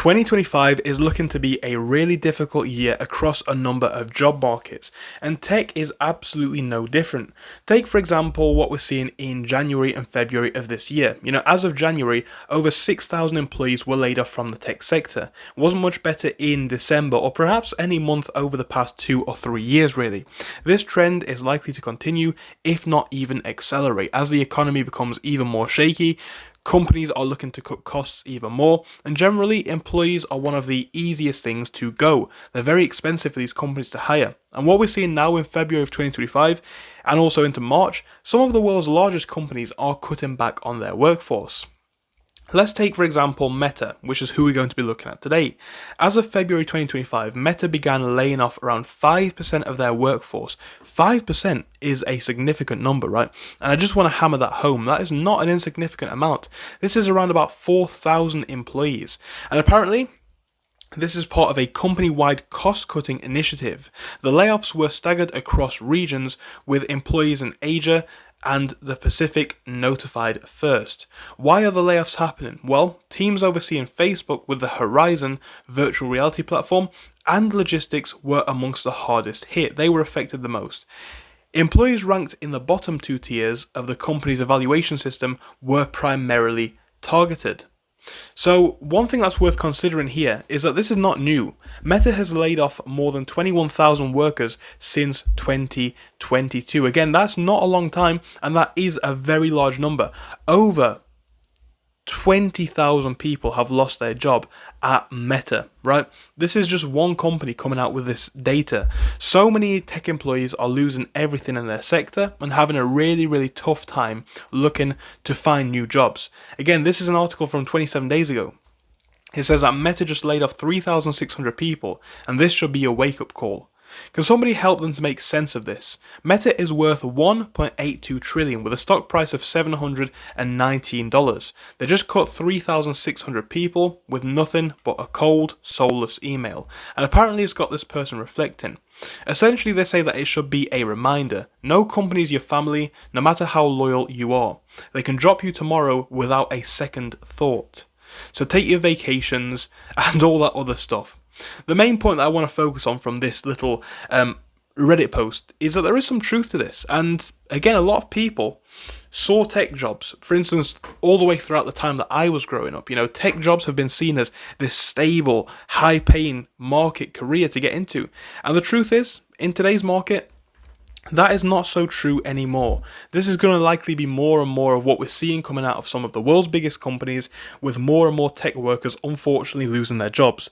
2025 is looking to be a really difficult year across a number of job markets, and tech is absolutely no different. Take, for example, what we're seeing in January and February of this year. As of January, over 6,000 employees were laid off from the tech sector. It wasn't much better in December, or perhaps any month over the past 2 or 3 years, really. This trend is likely to continue, if not even accelerate, as the economy becomes even more shaky. Companies are looking to cut costs even more, and generally, employees are one of the easiest things to go. They're very expensive for these companies to hire. And what we're seeing now in February of 2025, and also into March, some of the world's largest companies are cutting back on their workforce. Let's take, for example, Meta, which is who we're going to be looking at today. As of February 2025, Meta began laying off around 5% of their workforce. 5% is a significant number, right? And I just want to hammer that home. That is not an insignificant amount. This is around about 4,000 employees. And apparently, this is part of a company-wide cost-cutting initiative. The layoffs were staggered across regions, with employees in Asia and the Pacific notified first. Why are the layoffs happening? Well, teams overseeing Facebook with the Horizon virtual reality platform and logistics were amongst the hardest hit. They were affected the most. Employees ranked in the bottom 2 tiers of the company's evaluation system were primarily targeted. So, one thing that's worth considering here is that this is not new. Meta has laid off more than 21,000 workers since 2022. Again, that's not a long time, and that is a very large number. Over 20,000 people have lost their job at Meta, right? This is just one company coming out with this data. So many tech employees are losing everything in their sector and having a really, really tough time looking to find new jobs. Again, this is an article from 27 days ago. It says that Meta just laid off 3,600 people, and this should be a wake-up call. Can somebody help them to make sense of this? Meta is worth $1.82 trillion with a stock price of $719. They just cut 3,600 people with nothing but a cold, soulless email. And apparently it's got this person reflecting. Essentially, they say that it should be a reminder. No company is your family, no matter how loyal you are. They can drop you tomorrow without a second thought. So take your vacations and all that other stuff. The main point that I want to focus on from this little Reddit post is that there is some truth to this. And again, a lot of people saw tech jobs, for instance, all the way throughout the time that I was growing up. Tech jobs have been seen as this stable, high-paying market career to get into. And the truth is, in today's market, that is not so true anymore. This is going to likely be more and more of what we're seeing coming out of some of the world's biggest companies, with more and more tech workers unfortunately losing their jobs.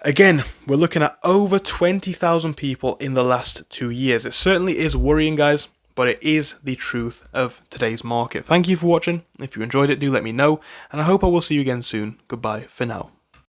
Again, we're looking at over 20,000 people in the last 2 years. It certainly is worrying, guys, but it is the truth of today's market. Thank you for watching. If you enjoyed it, do let me know, and I hope I will see you again soon. Goodbye for now.